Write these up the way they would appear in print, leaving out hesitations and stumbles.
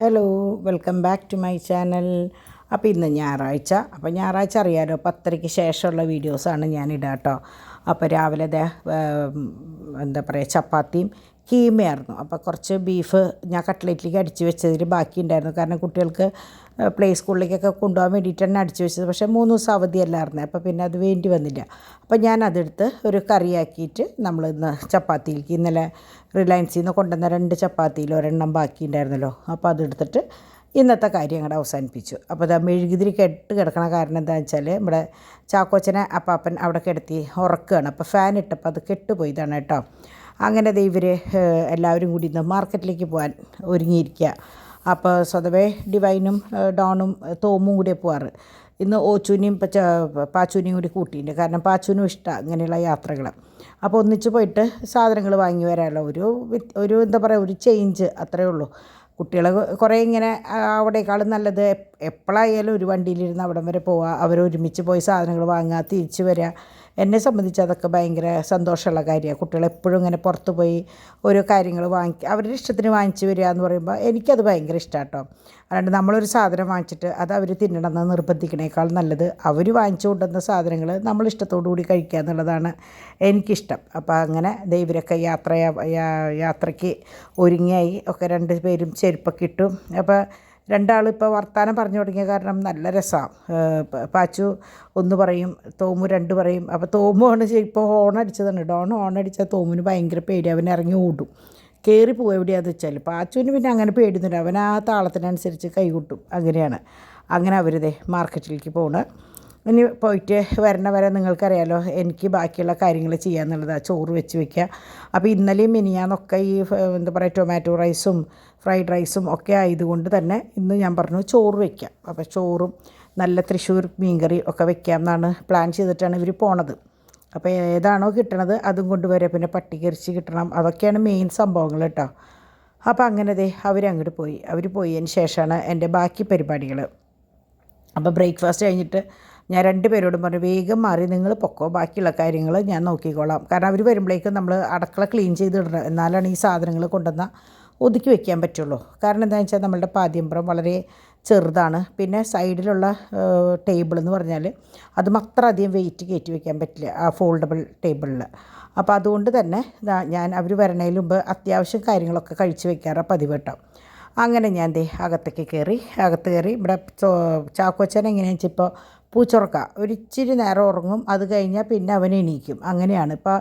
Hello, welcome back to my channel. അപ്പോൾ ഇന്ന് ഞായറാഴ്ച. അപ്പോൾ ഞായറാഴ്ച അറിയാലോ, 10:30 ശേഷമുള്ള വീഡിയോസാണ് ഞാൻ ഇടുക കേട്ടോ. അപ്പോൾ രാവിലെ എന്താ പറയുക, ചപ്പാത്തിയും കീമയായിരുന്നു. അപ്പോൾ കുറച്ച് ബീഫ് ഞാൻ കട്ട്ലേറ്റിലേക്ക് അടിച്ച് വെച്ചതിൽ ബാക്കി ഉണ്ടായിരുന്നു. കാരണം കുട്ടികൾക്ക് പ്ലേ സ്കൂളിലേക്കൊക്കെ കൊണ്ടുപോകാൻ വേണ്ടിയിട്ട് തന്നെ അടിച്ച് വെച്ചത്. പക്ഷേ 3 ദിവസം അവധിയല്ലായിരുന്നു. അപ്പോൾ പിന്നെ അത് വേണ്ടി വന്നില്ല. അപ്പോൾ ഞാൻ അതെടുത്ത് ഒരു കറിയാക്കിയിട്ട് നമ്മൾ ഇന്ന് ചപ്പാത്തിയിലേക്ക് ഇന്നലെ റിലയൻസിൽ നിന്ന് കൊണ്ടുവന്ന 2 ചപ്പാത്തിയിൽ ഒരെണ്ണം ബാക്കി ഉണ്ടായിരുന്നല്ലോ. അപ്പോൾ അതെടുത്തിട്ട് ഇന്നത്തെ കാര്യം അങ്ങോട്ട് അവസാനിപ്പിച്ചു. അപ്പോൾ അത് മെഴുകുതിരി കിടക്കണ കാരണം എന്താണെന്ന് വെച്ചാൽ നമ്മുടെ ചാക്കോച്ചനെ അപ്പാപ്പൻ അവിടെ കിടത്തി ഉറക്കുകയാണ്. അപ്പോൾ ഫാൻ ഇട്ടപ്പോൾ അത് കെട്ടുപോയതാണ് കേട്ടോ. അങ്ങനെ ഇവർ എല്ലാവരും കൂടി ഇന്ന് മാർക്കറ്റിലേക്ക് പോകാൻ ഒരുങ്ങിയിരിക്കുക. അപ്പോൾ സ്വതവേ ഡിവൈനും ഡോണും തോമും കൂടെ പോവാറ്. ഇന്ന് ഓച്ചൂനെയും പാച്ചൂനെയും കൂടി കൂട്ടിയിട്ടുണ്ട്. കാരണം പാച്ചൂനും ഇഷ്ടമാണ് ഇങ്ങനെയുള്ള യാത്രകൾ. അപ്പോൾ ഒന്നിച്ച് പോയിട്ട് സാധനങ്ങൾ വാങ്ങി വരാമല്ലോ. ഒരു എന്താ പറയുക, ഒരു ചേഞ്ച് അത്രയേ ഉള്ളൂ. കുട്ടികൾ കുറേ ഇങ്ങനെ അവിടേക്കാളും നല്ലത് എപ്പോഴായാലും ഒരു വണ്ടിയിലിരുന്ന് അവിടം വരെ പോവുക, അവരൊരുമിച്ച് പോയി സാധനങ്ങൾ വാങ്ങുക, തിരിച്ച് വരിക. എന്നെ സംബന്ധിച്ച് അതൊക്കെ ഭയങ്കര സന്തോഷമുള്ള കാര്യമാണ്. കുട്ടികളെപ്പോഴും ഇങ്ങനെ പുറത്ത് പോയി ഓരോ കാര്യങ്ങൾ അവരുടെ ഇഷ്ടത്തിന് വാങ്ങിച്ച് വരിക എന്ന് പറയുമ്പോൾ എനിക്കത് ഭയങ്കര ഇഷ്ടമാണ് കേട്ടോ. അല്ലാണ്ട് നമ്മളൊരു സാധനം വാങ്ങിച്ചിട്ട് അത് അവർ തിന്നണമെന്ന് നിർബന്ധിക്കണേക്കാൾ നല്ലത് അവർ വാങ്ങിച്ചു കൊണ്ടുവന്ന സാധനങ്ങൾ നമ്മൾ ഇഷ്ടത്തോടു കൂടി കഴിക്കുക എന്നുള്ളതാണ് എനിക്കിഷ്ടം. അപ്പോൾ അങ്ങനെ ഇവരൊക്കെ യാത്രയ്ക്ക് ഒരുങ്ങിയായി. ഒക്കെ 2 പേരും ചെരുപ്പൊക്കെ ഇട്ടു. അപ്പോൾ 2 ഇപ്പോൾ വർത്തമാനം പറഞ്ഞു തുടങ്ങിയ കാരണം നല്ല രസമാണ്. പാച്ചു 1 പറയും, തോമു 2 പറയും. അപ്പോൾ തോമുവാണ് ഇപ്പോൾ ഹോണടിച്ചതാണ്. ഡോൺ ഹോണടിച്ചാൽ തോമുവിന് ഭയങ്കര പേടി. അവൻ ഇറങ്ങി ഓടും, കയറി പോകും എവിടെയാണെന്ന് വെച്ചാൽ. പാച്ചുവിന് പിന്നെ അങ്ങനെ പേടിയൊന്നുമില്ല. അവൻ ആ താളത്തിനനുസരിച്ച് കൈകൊട്ടും. അങ്ങനെയാണ്. അങ്ങനെ അവരിതേ മാർക്കറ്റിലേക്ക് പോകണം. ഇനി പോയിട്ട് വരണ വരെ നിങ്ങൾക്കറിയാലോ എനിക്ക് ബാക്കിയുള്ള കാര്യങ്ങൾ ചെയ്യാമെന്നുള്ളതാണ്. ചോറ് വെച്ച് വയ്ക്കുക. അപ്പോൾ ഇന്നലെയും മിനിയാന്നൊക്കെ ഈ എന്താ പറയുക ടൊമാറ്റോ റൈസും ഫ്രൈഡ് റൈസും ഒക്കെ ആയതുകൊണ്ട് തന്നെ ഇന്ന് ഞാൻ പറഞ്ഞു ചോറ് വയ്ക്കാം. അപ്പോൾ ചോറും നല്ല തൃശ്ശൂർ മീൻകറി ഒക്കെ വയ്ക്കാം എന്നാണ് പ്ലാൻ ചെയ്തിട്ടാണ് ഇവർ പോണത്. അപ്പോൾ ഏതാണോ കിട്ടണത് അതും കൊണ്ടുവരിക. പിന്നെ പട്ടികരിച്ച് കിട്ടണം. അതൊക്കെയാണ് മെയിൻ സംഭവങ്ങൾ കേട്ടോ. അപ്പോൾ അങ്ങനെ അവരങ്ങോട്ട് പോയി. അവർ പോയതിന് ശേഷമാണ് എൻ്റെ ബാക്കി പരിപാടികൾ. അപ്പോൾ ബ്രേക്ക്ഫാസ്റ്റ് കഴിഞ്ഞിട്ട് ഞാൻ 2 പേരോടും പറഞ്ഞു, വേഗം മാറി നിങ്ങൾ പൊക്കോ, ബാക്കിയുള്ള കാര്യങ്ങൾ ഞാൻ നോക്കിക്കോളാം. കാരണം അവർ വരുമ്പോഴേക്കും നമ്മൾ അടുക്കള ക്ലീൻ ചെയ്തിടണം. എന്നാലാണ് ഈ സാധനങ്ങൾ കൊണ്ടുവന്നാൽ ഒതുക്കി വെക്കാൻ പറ്റുള്ളൂ. കാരണം എന്താണെന്ന് വെച്ചാൽ നമ്മളുടെ പാദ്യമ്പുറം വളരെ ചെറുതാണ്. പിന്നെ സൈഡിലുള്ള ടേബിൾ എന്ന് പറഞ്ഞാൽ അതും അത്ര അധികം വെയിറ്റ് കയറ്റി വയ്ക്കാൻ പറ്റില്ല ആ ഫോൾഡബിൾ ടേബിളിൽ. അപ്പോൾ അതുകൊണ്ട് തന്നെ ഞാൻ അവർ വരണതിന് മുമ്പ് അത്യാവശ്യം കാര്യങ്ങളൊക്കെ കഴിച്ച് വയ്ക്കാറാണ് പതിവ് കേട്ടോ. അങ്ങനെ ഞാൻ അകത്ത് കയറി ഇവിടെ ചാക്കോച്ചൻ എങ്ങനെയാണെന്ന് വെച്ചാൽ ഇപ്പോൾ പൂച്ചുറക്ക ഒരിച്ചിരി നേരം ഉറങ്ങും. അത് കഴിഞ്ഞാൽ പിന്നെ അവൻ എണീക്കും. അങ്ങനെയാണ്. ഇപ്പോൾ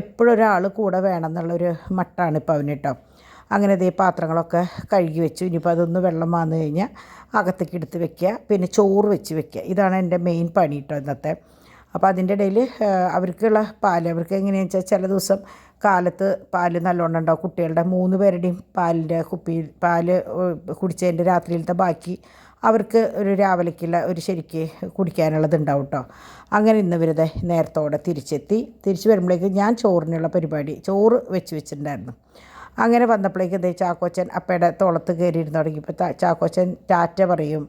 എപ്പോഴും ഒരാൾ കൂടെ വേണം എന്നുള്ളൊരു മട്ടാണ് ഇപ്പോൾ അവന് കേട്ടോ. അങ്ങനെ പാത്രങ്ങളൊക്കെ കഴുകി വെച്ചു. ഇനിയിപ്പോൾ അതൊന്ന് വെള്ളം വന്നു കഴിഞ്ഞാൽ അകത്തേക്ക് എടുത്ത് വെക്കുക. പിന്നെ ചോറ് വെച്ച് വെക്കുക. ഇതാണ് എൻ്റെ മെയിൻ പണി കേട്ടോ ഇന്നത്തെ. അപ്പോൾ അതിൻ്റെ ഇടയിൽ അവർക്കുള്ള പാൽ അവർക്ക് എങ്ങനെയാണെന്ന് വെച്ചാൽ ചില ദിവസം കാലത്ത് പാൽ നല്ലോണം ഉണ്ടാവും. കുട്ടികളുടെ 3 പേരുടെയും പാലിൻ്റെ പാൽ കുടിച്ചതിൻ്റെ രാത്രിയിലത്തെ ബാക്കി അവർക്ക് ഒരു രാവിലേക്കുള്ള ഒരു ശരിക്ക് കുടിക്കാനുള്ളത് ഉണ്ടാവും കേട്ടോ. അങ്ങനെ ഇന്ന് ഇവരത് നേരത്തോടെ തിരിച്ച് വരുമ്പോഴേക്കും ഞാൻ ചോറിനുള്ള പരിപാടി ചോറ് വെച്ചിട്ടുണ്ടായിരുന്നു. അങ്ങനെ വന്നപ്പോഴേക്കും ചാക്കോച്ചൻ അപ്പയുടെ തോളത്ത് കയറിയിരുന്ന് തുടങ്ങിയപ്പോൾ ചാക്കോച്ചൻ ടാറ്റ പറയും,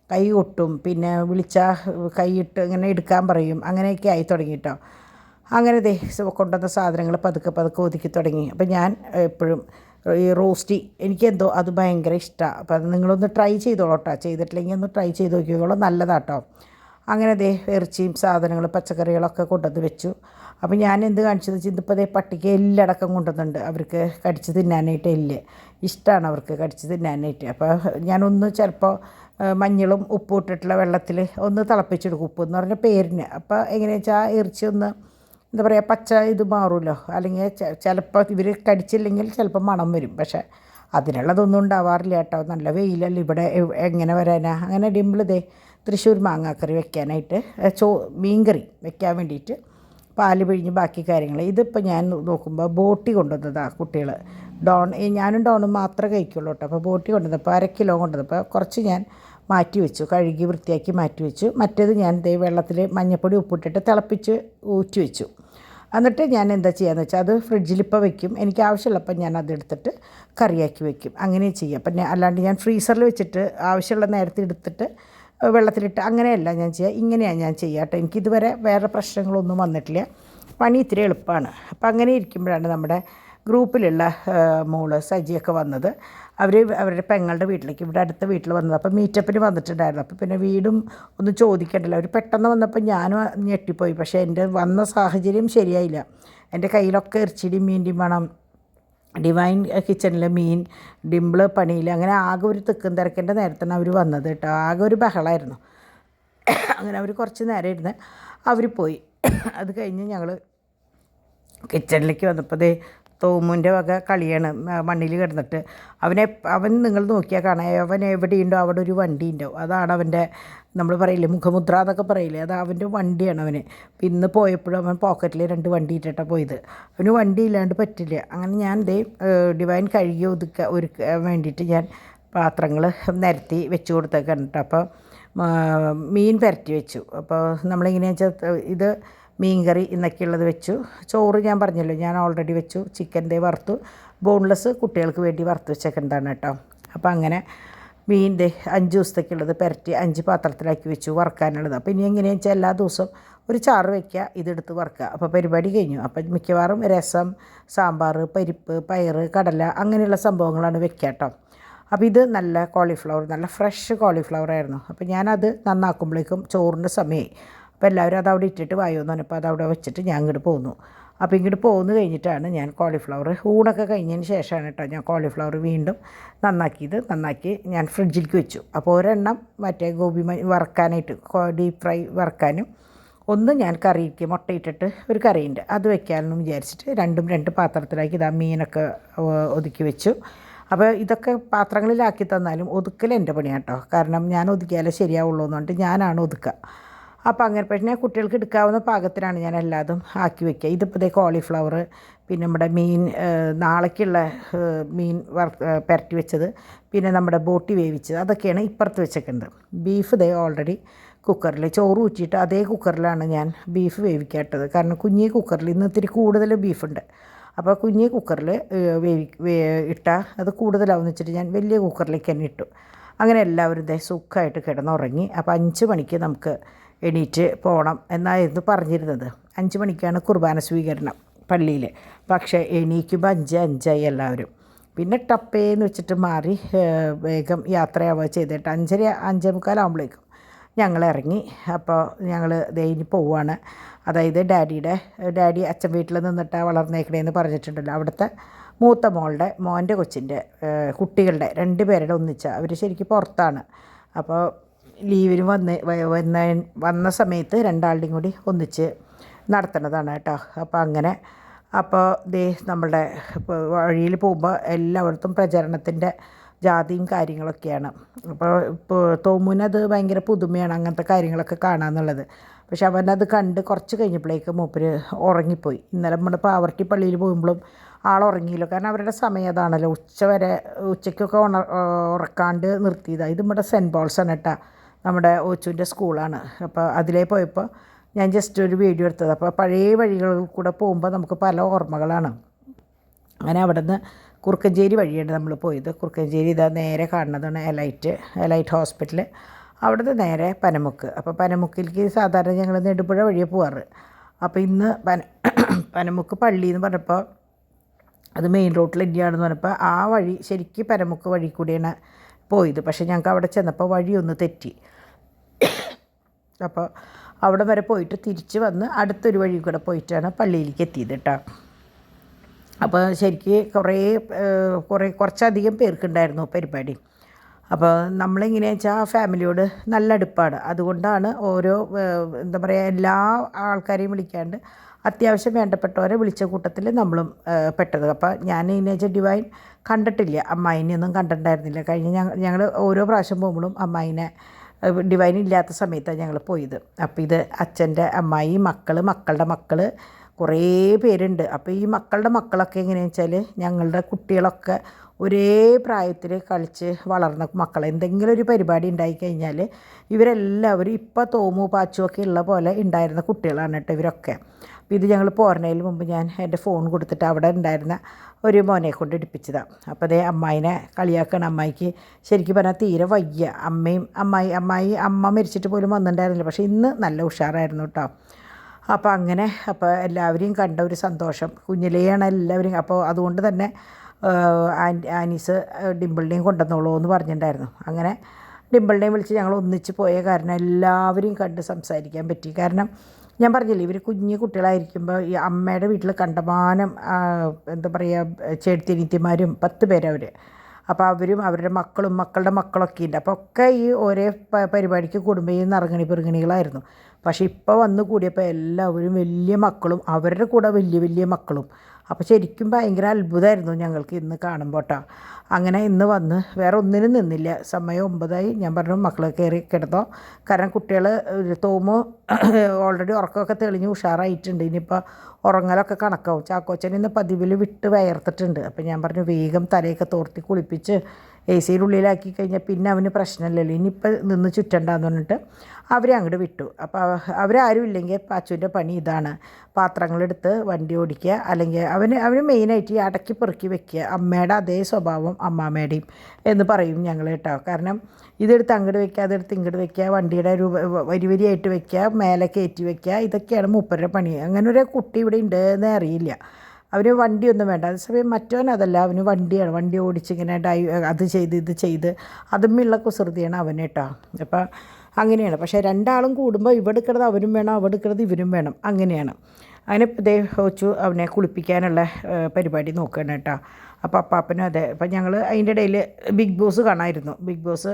കൈ കൊട്ടും, പിന്നെ വിളിച്ചാൽ കൈയിട്ട് ഇങ്ങനെ എടുക്കാൻ പറയും. അങ്ങനെയൊക്കെ ആയി തുടങ്ങി കേട്ടോ. അങ്ങനെ കൊണ്ടുവന്ന സാധനങ്ങൾ പതുക്കെ ഒതുക്കി തുടങ്ങി. അപ്പോൾ ഞാൻ എപ്പോഴും ഈ റോസ്റ്റി എനിക്കെന്തോ അത് ഭയങ്കര ഇഷ്ടമാണ്. അപ്പോൾ അത് നിങ്ങളൊന്ന് ട്രൈ ചെയ്തോളൂ കേട്ടോ. ചെയ്തിട്ടില്ലെങ്കിൽ ഒന്ന് ട്രൈ ചെയ്ത് നോക്കിക്കോളൂ, നല്ലതാട്ടോ. അങ്ങനെ ഇറച്ചിയും സാധനങ്ങൾ പച്ചക്കറികളൊക്കെ കൊണ്ടുവന്ന് വെച്ചു. അപ്പോൾ ഞാൻ എന്ത് കാണിച്ചത് ഇതിപ്പോൾ പട്ടിക്ക് എല്ലടക്കം കൊണ്ടുവന്നുണ്ട്. അവർക്ക് കടിച്ച് തിന്നാനായിട്ട് എല്ല് ഇഷ്ടമാണ്, അവർക്ക് കടിച്ച് തിന്നാനായിട്ട്. അപ്പോൾ ഞാനൊന്ന് ചിലപ്പോൾ മഞ്ഞളും ഉപ്പും ഇട്ടിട്ടുള്ള വെള്ളത്തിൽ ഒന്ന് തിളപ്പിച്ചെടുക്കും. ഉപ്പ് എന്ന് പറഞ്ഞ പേരിന്. അപ്പോൾ എങ്ങനെയാ വെച്ചാൽ ഇറച്ചി ഒന്ന് എന്താ പറയുക പച്ച ഇത് മാറുമല്ലോ. അല്ലെങ്കിൽ ചിലപ്പോൾ ഇവർ കടിച്ചില്ലെങ്കിൽ ചിലപ്പോൾ മണം വരും. പക്ഷേ അതിനുള്ളതൊന്നും ഉണ്ടാവാറില്ല കേട്ടോ. നല്ല വെയിലല്ല ഇവിടെ, എങ്ങനെ വരാനാ. അങ്ങനെ ഡിമ്പിൾ തൃശ്ശൂർ മാങ്ങാക്കറി വെക്കാനായിട്ട് മീൻകറി വെക്കാൻ വേണ്ടിയിട്ട് പാല് പിഴിഞ്ഞ് ബാക്കി കാര്യങ്ങൾ. ഇതിപ്പോൾ ഞാൻ നോക്കുമ്പോൾ ബോട്ടി കൊണ്ടുവന്നതാണ് കുട്ടികൾ. ഞാനും ഡോണും മാത്രമേ കഴിക്കുള്ളൂ കേട്ടോ. അപ്പോൾ ബോട്ടി കൊണ്ടുവന്നപ്പോൾ 1/2 കിലോ കൊണ്ടുവന്നപ്പോൾ കുറച്ച് ഞാൻ മാറ്റി വെച്ചു, കഴുകി വൃത്തിയാക്കി മാറ്റി വെച്ചു. മറ്റേത് ഞാൻ വെള്ളത്തിൽ മഞ്ഞൾപ്പൊടി ഉപ്പിട്ടിട്ട് തിളപ്പിച്ച് ഊറ്റി വെച്ചു. എന്നിട്ട് ഞാൻ എന്താ ചെയ്യാന്ന് വെച്ചാൽ അത് ഫ്രിഡ്ജിലിപ്പോൾ വെക്കും. എനിക്ക് ആവശ്യമുള്ളപ്പോൾ ഞാൻ അതെടുത്തിട്ട് കറിയാക്കി വെക്കും. അങ്ങനെ ചെയ്യാം. അപ്പം അല്ലാണ്ട് ഞാൻ ഫ്രീസറിൽ വെച്ചിട്ട് ആവശ്യമുള്ള നേരത്തെ എടുത്തിട്ട് വെള്ളത്തിലിട്ട് അങ്ങനെയല്ല ഞാൻ ചെയ്യുക. ഇങ്ങനെയാണ് ഞാൻ ചെയ്യുക കേട്ടോ. എനിക്കിതുവരെ വേറെ പ്രശ്നങ്ങളൊന്നും വന്നിട്ടില്ല. പണി ഇത്തിരി എളുപ്പമാണ്. അപ്പം അങ്ങനെ ഇരിക്കുമ്പോഴാണ് നമ്മുടെ ഗ്രൂപ്പിലുള്ള മോള് സജിയൊക്കെ വന്നത്. അവരുടെ പെങ്ങളുടെ വീട്ടിലേക്ക് ഇവിടെ അടുത്ത വീട്ടിൽ വന്നത്. അപ്പോൾ മീറ്റപ്പിന് വന്നിട്ടുണ്ടായിരുന്നു. അപ്പോൾ പിന്നെ വീടും ഒന്നും ചോദിക്കണ്ടല്ലോ. അവർ പെട്ടെന്ന് വന്നപ്പോൾ ഞാനും ഞെട്ടിപ്പോയി. പക്ഷേ എൻ്റെ വന്ന സാഹചര്യം ശരിയായില്ല. എൻ്റെ കയ്യിലൊക്കെ ഇറച്ചിയുടെയും മീൻ്റെയും വേണം, ഡിവൈൻ കിച്ചണിൽ മീൻ, ഡിംപിൾ പണിയിൽ, അങ്ങനെ ആകെ ഒരു തിക്കും തിരക്കിൻ്റെ നേരത്താണ് അവർ വന്നത് കേട്ടോ. ആകെ ഒരു ബഹളമായിരുന്നു. അങ്ങനെ അവർ കുറച്ച് നേരം ഇരുന്ന് അവർ പോയി. അത് കഴിഞ്ഞ് ഞങ്ങൾ കിച്ചണിലേക്ക് വന്നപ്പോൾ തോമുൻ്റെ വക കളിയാണ്, മണ്ണിൽ കിടന്നിട്ട്. അവൻ നിങ്ങൾ നോക്കിയാൽ കാണാം, അവൻ എവിടെയുണ്ടോ അവിടെ ഒരു വണ്ടി ഉണ്ടാവും. അതാണ് അവൻ്റെ, നമ്മൾ പറയില്ലേ മുഖമുദ്ര എന്നൊക്കെ പറയില്ലേ, അത് അവൻ്റെ വണ്ടിയാണ് അവന്. അപ്പം ഇന്ന് പോയപ്പോഴും അവൻ പോക്കറ്റിൽ 2 വണ്ടി ഇട്ടിട്ടാണ് പോയത്. അവന് വണ്ടി ഇല്ലാണ്ട് പറ്റില്ല. അങ്ങനെ ഞാൻ ഡിവൈൻ കഴുകി ഒരുക്കാൻ വേണ്ടിയിട്ട് ഞാൻ പാത്രങ്ങൾ നിരത്തി വെച്ച് കൊടുത്തൊക്കെ കണ്ടിട്ട്. അപ്പോൾ മീൻ പുരട്ടി വെച്ചു. അപ്പോൾ നമ്മളിങ്ങനെ ഇത് മീൻ കറി ഇന്നൊക്കെയുള്ളത് വെച്ചു. ചോറ് ഞാൻ പറഞ്ഞല്ലോ ഞാൻ ഓൾറെഡി വെച്ചു. ചിക്കൻ വറുത്തു, ബോൺലെസ് കുട്ടികൾക്ക് വേണ്ടി വറുത്ത് വെച്ചേക്കുന്നതാണ് കേട്ടോ. അപ്പോൾ അങ്ങനെ മീൻ 5 ദിവസത്തേക്കുള്ളത് പുരട്ടി 5 പാത്രത്തിലാക്കി വെച്ചു വറുക്കാനുള്ളത്. അപ്പോൾ ഇനി എങ്ങനെയാണെന്ന് വെച്ചാൽ എല്ലാ ദിവസവും ഒരു ചാറ് വയ്ക്കുക, ഇതെടുത്ത് വറുക്കുക. അപ്പോൾ പരിപാടി കഴിഞ്ഞു. അപ്പോൾ മിക്കവാറും രസം, സാമ്പാർ, പരിപ്പ്, പയറ്, കടല അങ്ങനെയുള്ള സംഭവങ്ങളാണ് വെക്കുക കേട്ടോ. അപ്പോൾ ഇത് നല്ല കോളിഫ്ലവർ, നല്ല ഫ്രഷ് കോളിഫ്ലവർ ആയിരുന്നു. അപ്പോൾ ഞാനത് നന്നാക്കുമ്പോഴേക്കും ചോറിൻ്റെ സമയമായി. അപ്പോൾ എല്ലാവരും അതവിടെ ഇട്ടിട്ട് വായോന്ന് പറഞ്ഞപ്പോൾ അതവിടെ വെച്ചിട്ട് ഞാൻ ഇങ്ങോട്ട് പോന്നു. അപ്പോൾ ഇങ്ങോട്ട് പോന്നു കഴിഞ്ഞിട്ടാണ് ഞാൻ കോളിഫ്ലവർ ഊണൊക്കെ കഴിഞ്ഞതിന് ശേഷമാണ് കേട്ടോ ഞാൻ കോളിഫ്ലവർ വീണ്ടും നന്നാക്കി ഞാൻ ഫ്രിഡ്ജിലേക്ക് വെച്ചു. അപ്പോൾ ഒരെണ്ണം മറ്റേ ഗോബി വറുക്കാനായിട്ട്, ഡീപ്പ് ഫ്രൈ വറുക്കാനും, ഒന്ന് ഞാൻ കറിക്ക് മുട്ടയിട്ടിട്ട് ഒരു കറിയുണ്ട് അത് വെക്കാമെന്ന് വിചാരിച്ചിട്ട് 2 പാത്രത്തിലാക്കി ഇതാ മീനൊക്കെ ഒതുക്കി വെച്ചു. അപ്പോൾ ഇതൊക്കെ പാത്രങ്ങളിലാക്കി തന്നാലും ഒതുക്കൽ എൻ്റെ പണിയാണ് കേട്ടോ. കാരണം ഞാൻ ഒതുക്കിയാലേ ശരിയാവുള്ളൂ എന്ന് പറഞ്ഞിട്ട് ഞാനാണ് ഒതുക്കുക. അപ്പോൾ അങ്ങനെ പിന്നെ കുട്ടികൾക്ക് എടുക്കാവുന്ന പാകത്തിനാണ് ഞാൻ എല്ലാതും ആക്കി വയ്ക്കുക. ഇതിപ്പോൾ കോളിഫ്ലവർ, പിന്നെ നമ്മുടെ മീൻ, നാളേക്കുള്ള മീൻ പുരട്ടി വെച്ചത്, പിന്നെ നമ്മുടെ ബോട്ടി വേവിച്ചത്, അതൊക്കെയാണ് ഇപ്പുറത്ത് വെച്ചേക്കുന്നത്. ബീഫ് ഓൾറെഡി കുക്കറിൽ ചോറ് ഊറ്റിയിട്ട് അതേ കുക്കറിലാണ് ഞാൻ ബീഫ് വേവിക്കാട്ടത്. കാരണം കുഞ്ഞി കുക്കറിൽ ഇന്ന് ഇത്തിരി കൂടുതൽ ബീഫുണ്ട്. അപ്പോൾ കുഞ്ഞി കുക്കറിൽ ഇട്ടാൽ അത് കൂടുതലാവുമെന്ന് വെച്ചിട്ട് ഞാൻ വലിയ കുക്കറിലേക്ക് തന്നെ ഇട്ടു. അങ്ങനെ എല്ലാവരും സുഖമായിട്ട് കിടന്നുറങ്ങി. അപ്പോൾ 5 മണിക്ക് നമുക്ക് എണീറ്റ് പോകണം എന്നായിരുന്നു പറഞ്ഞിരുന്നത്. 5 മണിക്കാണ് കുർബാന സ്വീകരണം പള്ളിയിൽ. പക്ഷേ എണീക്കുമ്പോൾ 5 എല്ലാവരും. പിന്നെ ടപ്പേന്ന് വെച്ചിട്ട് മാറി വേഗം യാത്രയാവുക ചെയ്തിട്ട് 5:45 ആകുമ്പോഴേക്കും ഞങ്ങൾ ഇറങ്ങി. അപ്പോൾ ഞങ്ങൾ ഇനി പോവുകയാണ്. അതായത് ഡാഡി അച്ഛൻ വീട്ടിൽ നിന്നിട്ടാണ് വളർന്നേക്കണേന്ന് പറഞ്ഞിട്ടുണ്ടല്ലോ, അവിടുത്തെ മൂത്ത മോൻ്റെ കൊച്ചിൻ്റെ കുട്ടികളുടെ 2 പേരുടെ ഒന്നിച്ചാണ്. അവർ ശരിക്കും പുറത്താണ്. അപ്പോൾ ലീവിന് വന്ന സമയത്ത് 2 ആളുടെയും കൂടി ഒന്നിച്ച് നടത്തുന്നതാണ് കേട്ടോ. അപ്പോൾ അങ്ങനെ നമ്മളുടെ വഴിയിൽ പോകുമ്പോൾ എല്ലായിടത്തും പ്രചരണത്തിൻ്റെ ജാതിയും കാര്യങ്ങളൊക്കെയാണ്. അപ്പോൾ തോമുനത് ഭയങ്കര പുതുമയാണ് അങ്ങനത്തെ കാര്യങ്ങളൊക്കെ കാണാമെന്നുള്ളത്. പക്ഷെ അവനത് കണ്ട് കുറച്ച് കഴിഞ്ഞപ്പോഴേക്കും മൂപ്പര് ഉറങ്ങിപ്പോയി. ഇന്നലെ നമ്മുടെ പാവർട്ടി പള്ളിയിൽ പോകുമ്പോഴും ഉറങ്ങിയില്ല. കാരണം അവരുടെ സമയം അതാണല്ലോ, ഉച്ചയ്ക്കൊക്കെ ഉറക്കാണ്ട് നിർത്തിയതാണ്. ഇത് നമ്മുടെ സെൻറ്റ് പോൾസാണ് കേട്ടോ, നമ്മുടെ ഓച്ചുവിൻ്റെ സ്കൂളാണ്. അപ്പോൾ അതിലേ പോയപ്പോൾ ഞാൻ ജസ്റ്റ് ഒരു വീഡിയോ എടുത്തത്. അപ്പോൾ പഴയ വഴികളിൽ കൂടെ പോകുമ്പോൾ നമുക്ക് പല ഓർമ്മകളാണ്. അങ്ങനെ അവിടെ നിന്ന് കുറുക്കഞ്ചേരി വഴിയാണ് നമ്മൾ പോയത്. കുറുക്കഞ്ചേരി ഇതാ നേരെ കാണുന്നതാണ് എലൈറ്റ് ഹോസ്പിറ്റൽ. അവിടുന്ന് നേരെ പനമുക്ക്. അപ്പോൾ പനമുക്കിലേക്ക് സാധാരണ ഞങ്ങൾ നെടുമ്പുഴ വഴിയാണ് പോവാറ്. അപ്പോൾ ഇന്ന് പനമുക്ക് പള്ളി എന്ന് പറഞ്ഞപ്പോൾ അത് മെയിൻ റോഡിൽ തന്നെയാണെന്ന് പറഞ്ഞപ്പോൾ ആ വഴി ശരിക്കും പനമുക്ക് വഴി കൂടിയാണ് പോയത്. പക്ഷേ ഞങ്ങൾക്ക് അവിടെ ചെന്നപ്പോൾ വഴിയൊന്ന് തെറ്റി. അപ്പോൾ അവിടെ വരെ പോയിട്ട് തിരിച്ച് വന്ന് അടുത്തൊരു വഴി കൂടെ പോയിട്ടാണ് പള്ളിയിലേക്ക് എത്തിയത് കേട്ടോ. അപ്പോൾ ശരിക്കും കുറച്ചധികം പേർക്കുണ്ടായിരുന്നു പരിപാടി. അപ്പോൾ നമ്മളിങ്ങനെയാണെന്ന് വെച്ചാൽ ആ ഫാമിലിയോട് നല്ല അടുപ്പാണ്. അതുകൊണ്ടാണ് എന്താ പറയുക, എല്ലാ ആൾക്കാരെയും വിളിക്കാണ്ട് അത്യാവശ്യം വേണ്ടപ്പെട്ടവരെ വിളിച്ച കൂട്ടത്തിൽ നമ്മളും പെട്ടത്. അപ്പോൾ ഞാൻ ഇങ്ങനെ വെച്ചാൽ ഡിവൈൻ കണ്ടിട്ടില്ല, അമ്മായിനെയൊന്നും കണ്ടിട്ടുണ്ടായിരുന്നില്ല. ഞങ്ങൾ ഓരോ പ്രാവശ്യം പോകുമ്പോഴും അമ്മായിനെ ഡിവൈൻ ഇല്ലാത്ത സമയത്താണ് ഞങ്ങൾ പോയത്. അപ്പോൾ ഇത് അച്ഛൻ്റെ അമ്മായി, മക്കളുടെ മക്കൾ കുറേ പേരുണ്ട്. അപ്പോൾ ഈ മക്കളുടെ മക്കളൊക്കെ എങ്ങനെയാണെന്ന് വെച്ചാൽ ഞങ്ങളുടെ കുട്ടികളൊക്കെ ഒരേ പ്രായത്തിൽ കളിച്ച് വളർന്ന മക്കൾ. എന്തെങ്കിലും ഒരു പരിപാടി ഉണ്ടായിക്കഴിഞ്ഞാൽ ഇവരെല്ലാവരും ഇപ്പോൾ തോമു പാച്ചുമൊക്കെ ഉള്ള പോലെ ഉണ്ടായിരുന്ന കുട്ടികളാണ് കേട്ടോ ഇവരൊക്കെ. അപ്പോൾ ഇത് ഞങ്ങൾ പോരണതിന് മുമ്പ് ഞാൻ എൻ്റെ ഫോൺ കൊടുത്തിട്ട് അവിടെ ഉണ്ടായിരുന്ന ഒരു മോനെ കൊണ്ട് എടുപ്പിച്ചതാണ്. അപ്പോൾ അതേ അമ്മായിനെ കളിയാക്കണം. അമ്മായിക്ക് ശരിക്കും പറഞ്ഞാൽ തീരെ വയ്യ. അമ്മ മരിച്ചിട്ട് പോലും വന്നിട്ടുണ്ടായിരുന്നില്ല. പക്ഷേ ഇന്ന് നല്ല ഉഷാറായിരുന്നു കേട്ടോ. അപ്പോൾ എല്ലാവരെയും കണ്ട ഒരു സന്തോഷം, കുഞ്ഞിലെയാണ് എല്ലാവരും. അപ്പോൾ അതുകൊണ്ട് തന്നെ ആനീസ് ഡിമ്പിളിനെയും കൊണ്ടുവന്നോളൂ എന്ന് പറഞ്ഞിട്ടുണ്ടായിരുന്നു. അങ്ങനെ ഡിമ്പിളിനെയും വിളിച്ച് ഞങ്ങൾ ഒന്നിച്ച് പോയ കാരണം എല്ലാവരെയും കണ്ട് സംസാരിക്കാൻ പറ്റി. കാരണം ഞാൻ പറഞ്ഞില്ലേ, ഇവർ കുഞ്ഞു കുട്ടികളായിരിക്കുമ്പോൾ ഈ അമ്മയുടെ വീട്ടിൽ കണ്ടമാനം എന്താ പറയുക ചേട്ടത്തിനിയത്തിമാരും 10 പേരവർ. അപ്പോൾ അവരും അവരുടെ മക്കളും മക്കളുടെ മക്കളൊക്കെ ഉണ്ട്. അപ്പോൾ ഒക്കെ ഈ ഓരോ പരിപാടിക്ക് കൂടുമ്പോൾ ഈ നറുങ്ങണി പെറുങ്ങണികളായിരുന്നു. പക്ഷേ ഇപ്പോൾ വന്ന് കൂടിയപ്പോൾ എല്ലാവരും വലിയ മക്കളും അവരുടെ കൂടെ വലിയ വലിയ മക്കളും. അപ്പോൾ ശരിക്കും ഭയങ്കര അത്ഭുതമായിരുന്നു ഞങ്ങൾക്ക് ഇന്ന് കാണുമ്പോൾ കേട്ടോ. അങ്ങനെ ഇന്ന് വന്ന് വേറെ ഒന്നിനും നിന്നില്ല. സമയം 9 ഞാൻ പറഞ്ഞു മക്കളെ കയറി കിടന്നോ, കാരണം കുട്ടികൾ തോമു ഓൾറെഡി ഉറക്കമൊക്കെ തെളിഞ്ഞ് ഉഷാറായിട്ടുണ്ട്. ഇനിയിപ്പോൾ ഉറങ്ങലൊക്കെ കണക്കാവും. ചാക്കോച്ചൻ ഇന്ന് പതിവിൽ വിട്ട് വയർത്തിട്ടുണ്ട്. അപ്പോൾ ഞാൻ പറഞ്ഞു വേഗം തലയൊക്കെ തോർത്തി കുളിപ്പിച്ച് AC-യുടെ ഉള്ളിലാക്കി കഴിഞ്ഞാൽ പിന്നെ അവന് പ്രശ്നമില്ലല്ലോ, ഇനിയിപ്പോൾ നിന്ന് ചുറ്റണ്ടെന്ന് പറഞ്ഞിട്ട് അവരെ അങ്ങോട്ട് വിട്ടു. അപ്പോൾ അവരാരും ഇല്ലെങ്കിൽ പാച്ചുവിൻ്റെ പണി ഇതാണ്, പാത്രങ്ങളെടുത്ത് വണ്ടി ഓടിക്കുക, അല്ലെങ്കിൽ അവന് മെയിനായിട്ട് ഈ അടക്കി പെറുക്കി വെക്കുക. അമ്മയുടെ അതേ സ്വഭാവം അമ്മാമ്മയുടെയും എന്ന് പറയും ഞങ്ങൾ കേട്ടോ. കാരണം ഇതെടുത്ത് അങ്ങോട്ട് വയ്ക്കുക, അതെടുത്ത് ഇങ്ങോട്ട് വയ്ക്കുക, വണ്ടിയുടെ ഒരു വരിയായിട്ട് വയ്ക്കുക, മേലെ കയറ്റി വയ്ക്കുക, ഇതൊക്കെയാണ് മൂപ്പരുടെ പണി. അങ്ങനെ ഒരു കുട്ടി ഇവിടെ ഉണ്ടെന്നേ അറിയില്ല. അവന് വണ്ടിയൊന്നും വേണ്ട. അതേസമയം മറ്റവൻ അതല്ല, അവന് വണ്ടിയാണ്, വണ്ടി ഓടിച്ചിങ്ങനെ അത് ചെയ്ത് ഇത് ചെയ്ത് അതുമ്മുള്ള കുസൃതിയാണ് അവന് കേട്ടോ. അപ്പം അങ്ങനെയാണ്. പക്ഷേ രണ്ടാളും കൂടുമ്പോൾ ഇവിടെ എടുക്കുന്നത് അവനും വേണം, അവിടെ എടുക്കുന്നത് ഇവനും വേണം, അങ്ങനെയാണ്. അങ്ങനെ ഇതേ വെച്ചു അവനെ കുളിപ്പിക്കാനുള്ള പരിപാടി നോക്കുകയാണ് കേട്ടോ. അപ്പോൾ അപ്പാപ്പനും അതെ. അപ്പം ഞങ്ങൾ അതിൻ്റെ ഇടയിൽ ബിഗ് ബോസ് കാണാമായിരുന്നു. ബിഗ് ബോസ്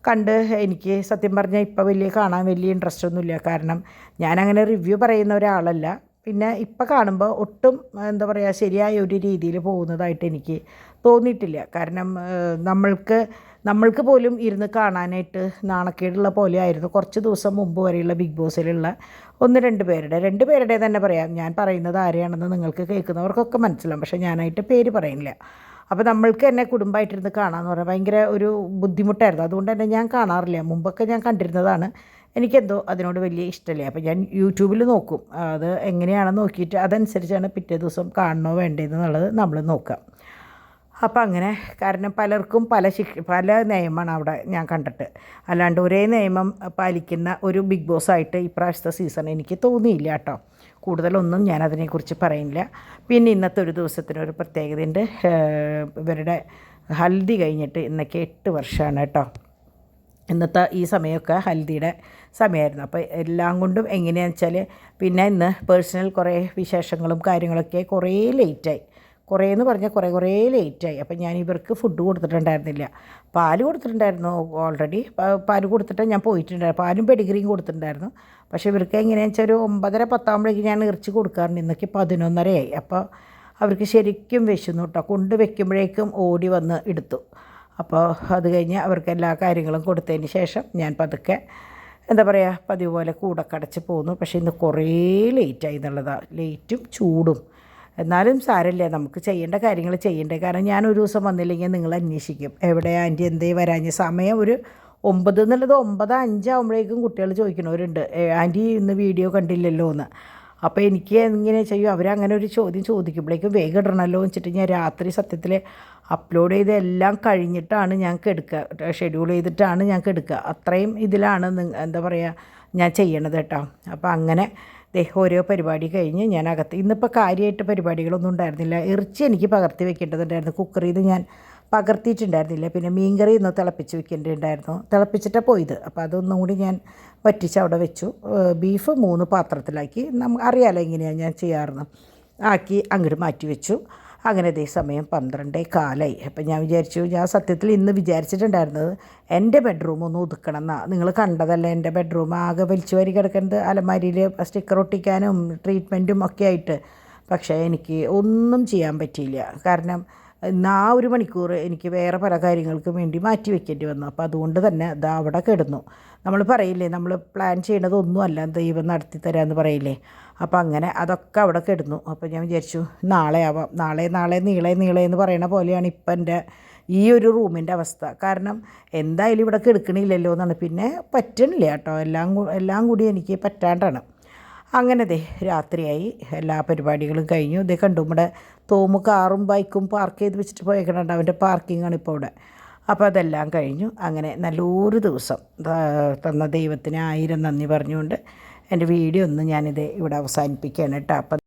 കണ്ട് എനിക്ക് സത്യം പറഞ്ഞാൽ ഇപ്പോൾ കാണാൻ വലിയ ഇൻട്രസ്റ്റ് ഒന്നുമില്ല. കാരണം ഞാനങ്ങനെ റിവ്യൂ പറയുന്ന ഒരാളല്ല. പിന്നെ ഇപ്പം കാണുമ്പോൾ ഒട്ടും എന്താ പറയുക ശരിയായ ഒരു രീതിയിൽ പോകുന്നതായിട്ട് എനിക്ക് തോന്നിയിട്ടില്ല. കാരണം നമ്മൾക്ക് പോലും ഇരുന്ന് കാണാനായിട്ട് നാണക്കേടുള്ള പോലെ ആയിരുന്നു കുറച്ച് ദിവസം മുമ്പ് വരെയുള്ള ബിഗ് ബോസിലുള്ള 1-2 പേരുടെ തന്നെ പറയാം. ഞാൻ പറയുന്നത് ആരെയാണെന്ന് നിങ്ങൾക്ക് കേൾക്കുന്നവർക്കൊക്കെ മനസ്സിലാവും, പക്ഷേ ഞാനായിട്ട് പേര് പറയുന്നില്ല. അപ്പോൾ നമ്മൾക്ക് തന്നെ കുടുംബമായിട്ടിരുന്ന് കാണാമെന്ന് പറഞ്ഞാൽ ഭയങ്കര ഒരു ബുദ്ധിമുട്ടായിരുന്നു. അതുകൊണ്ട് തന്നെ ഞാൻ കാണാറില്ല. മുമ്പൊക്കെ ഞാൻ കണ്ടിരുന്നതാണ്. എനിക്കെന്തോ അതിനോട് വലിയ ഇഷ്ടമില്ല. അപ്പോൾ ഞാൻ യൂട്യൂബിൽ നോക്കും, അത് എങ്ങനെയാണെന്ന് നോക്കിയിട്ട് അതനുസരിച്ചാണ് പിറ്റേ ദിവസം കാണണോ വേണ്ടതെന്നുള്ളത് നമ്മൾ നോക്കുക. അപ്പോൾ അങ്ങനെ, കാരണം പലർക്കും പല നിയമമാണ് അവിടെ ഞാൻ കണ്ടിട്ട്. അല്ലാണ്ട് ഒരേ നിയമം പാലിക്കുന്ന ഒരു ബിഗ് ബോസായിട്ട് ഇപ്രാവശ്യത്തെ സീസൺ എനിക്ക് തോന്നിയില്ല കേട്ടോ. കൂടുതലൊന്നും ഞാനതിനെക്കുറിച്ച് പറയുന്നില്ല. പിന്നെ ഇന്നത്തെ ഒരു ദിവസത്തിനൊരു പ്രത്യേകതയുണ്ട്. ഇവരുടെ ഹൽദി കഴിഞ്ഞിട്ട് ഇന്നൊക്കെ 8 വർഷമാണ് കേട്ടോ. ഇന്നത്തെ ഈ സമയമൊക്കെ ഹൽദിയുടെ സമയമായിരുന്നു. അപ്പോൾ എല്ലാം കൊണ്ടും എങ്ങനെയാണെന്ന് വെച്ചാൽ പിന്നെ ഇന്ന് പേഴ്സണൽ കുറേ വിശേഷങ്ങളും കാര്യങ്ങളൊക്കെ കുറേ ലേറ്റായി. കുറേ എന്ന് പറഞ്ഞാൽ കുറേ ലേറ്റായി. അപ്പോൾ ഞാൻ ഇവർക്ക് ഫുഡ് കൊടുത്തിട്ടുണ്ടായിരുന്നില്ല. പാല് കൊടുത്തിട്ടുണ്ടായിരുന്നു ഓൾറെഡി. പാല് കൊടുത്തിട്ട് ഞാൻ പോയിട്ടുണ്ടായിരുന്നു. പാലും പെഡിഗ്രിയും കൊടുത്തിട്ടുണ്ടായിരുന്നു. പക്ഷേ ഇവർക്ക് എങ്ങനെയാണെന്ന് വെച്ചാൽ ഒരു 9:30-10 ആകുമ്പോഴേക്കും ഞാൻ ഇറച്ചി കൊടുക്കാറുണ്ട്. ഇന്നൊക്കെ 11:30 അപ്പോൾ അവർക്ക് ശരിക്കും വിശന്നു കേട്ടോ. കൊണ്ട് വയ്ക്കുമ്പോഴേക്കും ഓടി വന്ന് എടുത്തു. അപ്പോൾ അത് കഴിഞ്ഞ് അവർക്ക് എല്ലാ കാര്യങ്ങളും കൊടുത്തതിന് ശേഷം ഞാൻ പതുക്കെ എന്താ പറയുക പതിവ് പോലെ കൂടക്കടച്ച് പോന്നു. പക്ഷേ ഇന്ന് കുറേ ലേറ്റായി എന്നുള്ളതാണ്. ലേറ്റും ചൂടും. എന്നാലും സാരമില്ല, നമുക്ക് ചെയ്യേണ്ട കാര്യങ്ങൾ ചെയ്യണ്ടേ. കാരണം ഞാൻ ഒരു ദിവസം വന്നില്ലെങ്കിൽ നിങ്ങൾ അന്വേഷിക്കും, എവിടെ ആൻറ്റി എന്തേ വരാഞ്ഞ്. സമയം ഒരു 9 എന്നുള്ളത് 9:05 ആകുമ്പോഴേക്കും കുട്ടികൾ ചോദിക്കണവരുണ്ട്, ആൻറ്റി ഇന്ന് വീഡിയോ കണ്ടില്ലല്ലോ എന്ന്. അപ്പോൾ എനിക്ക് എങ്ങനെ ചെയ്യും, അവരങ്ങനെ ഒരു ചോദ്യം ചോദിക്കുമ്പോഴേക്കും വേഗം ഇടണമല്ലോ എന്ന് വെച്ചിട്ട് ഞാൻ രാത്രി സത്യത്തിൽ അപ്ലോഡ് ചെയ്ത് എല്ലാം കഴിഞ്ഞിട്ടാണ് ഞാൻ കെടുക്കുക, ഷെഡ്യൂൾ ചെയ്തിട്ടാണ് ഞാൻ കെടുക്കുക. അത്രയും ഇതിലാണ് എന്താ പറയുക ഞാൻ ചെയ്യണത് കേട്ടോ. അപ്പോൾ അങ്ങനെ ഓരോ പരിപാടി കഴിഞ്ഞ് ഞാൻ അകത്ത് ഇന്നിപ്പോൾ കാര്യമായിട്ട് പരിപാടികളൊന്നും ഉണ്ടായിരുന്നില്ല. ഇറച്ചി എനിക്ക് പകർത്തി വെക്കേണ്ടതുണ്ടായിരുന്നു, കുക്കറിൽ നിന്ന് ഞാൻ പകർത്തിയിട്ടുണ്ടായിരുന്നില്ല. പിന്നെ മീൻകറി ഇന്ന് തിളപ്പിച്ച് വെക്കേണ്ടതുണ്ടായിരുന്നു, തിളപ്പിച്ചിട്ടാണ് പോയത്. അപ്പോൾ അതൊന്നും കൂടി ഞാൻ വറ്റിച്ച് അവിടെ വെച്ചു. ബീഫ് 3 പാത്രത്തിലാക്കി, അറിയാമല്ലോ എങ്ങനെയാണ് ഞാൻ ചെയ്യാറുണ്ട്, ആക്കി അങ്ങോട്ട് മാറ്റി വെച്ചു. അങ്ങനെ അതേ സമയം 12:15. അപ്പം ഞാൻ വിചാരിച്ചു, ഞാൻ സത്യത്തിൽ ഇന്ന് വിചാരിച്ചിട്ടുണ്ടായിരുന്നത് എൻ്റെ ബെഡ്റൂം ഒന്ന് ഒതുക്കണം എന്നാണ്. നിങ്ങൾ കണ്ടതല്ലേ എൻ്റെ ബെഡ്റൂം ആകെ വലിച്ചു വാരി കിടക്കുന്നത്, അലമാരിയിൽ സ്റ്റിക്കർ ഒട്ടിക്കാനും ട്രീറ്റ്മെൻറ്റും ഒക്കെ ആയിട്ട്. പക്ഷേ എനിക്ക് ഒന്നും ചെയ്യാൻ പറ്റിയില്ല. കാരണം ഇന്ന് ആ 1 മണിക്കൂർ എനിക്ക് വേറെ പല കാര്യങ്ങൾക്കും വേണ്ടി മാറ്റി വെക്കേണ്ടി വന്നു. അപ്പോൾ അതുകൊണ്ട് തന്നെ അത് അവിടെ കിടന്നു. നമ്മൾ പറയില്ലേ, നമ്മൾ പ്ലാൻ ചെയ്യണതൊന്നുമല്ല ദൈവം നടത്തി തരാമെന്ന് പറയില്ലേ. അപ്പോൾ അങ്ങനെ അതൊക്കെ അവിടെ കിടന്നു. അപ്പോൾ ഞാൻ വിചാരിച്ചു നാളെ ആവാം, നാളെ നീളെ എന്ന് പറയണ പോലെയാണ് ഇപ്പം എൻ്റെ ഈ ഒരു റൂമിൻ്റെ അവസ്ഥ. കാരണം എന്തായാലും ഇവിടെ കിടക്കണില്ലല്ലോ എന്നാണ്. പിന്നെ പറ്റണില്ല കേട്ടോ, എല്ലാം കൂടി എനിക്ക് പറ്റാണ്ടാണ്. അങ്ങനെ രാത്രിയായി, എല്ലാ പരിപാടികളും കഴിഞ്ഞു. കണ്ടു നമ്മുടെ തോമു കാറും ബൈക്കും പാർക്ക് ചെയ്ത് വെച്ചിട്ട് പോയേക്കണുണ്ട്, അവൻ്റെ പാർക്കിങ്ങാണ് ഇപ്പോൾ ഇവിടെ. അപ്പോൾ അതെല്ലാം കഴിഞ്ഞു. അങ്ങനെ നല്ലൊരു ദിവസം തന്ന ദൈവത്തിന് 1000 നന്ദി പറഞ്ഞുകൊണ്ട് എൻ്റെ വീഡിയോ ഒന്ന് ഞാനിത് ഇവിടെ അവസാനിപ്പിക്കുകയാണ് കേട്ടോ. അപ്പം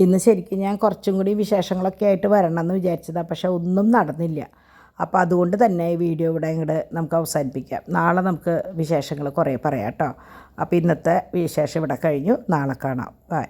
ഇന്ന് ശരിക്കും ഞാൻ കുറച്ചും കൂടി വിശേഷങ്ങളൊക്കെ ആയിട്ട് വരണമെന്ന് വിചാരിച്ചതാണ്, പക്ഷേ ഒന്നും നടന്നില്ല. അപ്പോൾ അതുകൊണ്ട് തന്നെ ഈ വീഡിയോ ഇവിടെ ഇങ്ങോട്ട് നമുക്ക് അവസാനിപ്പിക്കാം. നാളെ നമുക്ക് വിശേഷങ്ങൾ കുറേ പറയാം കേട്ടോ. അപ്പോൾ ഇന്നത്തെ വിശേഷം ഇവിടെ കഴിഞ്ഞു. നാളെ കാണാം. ബൈ.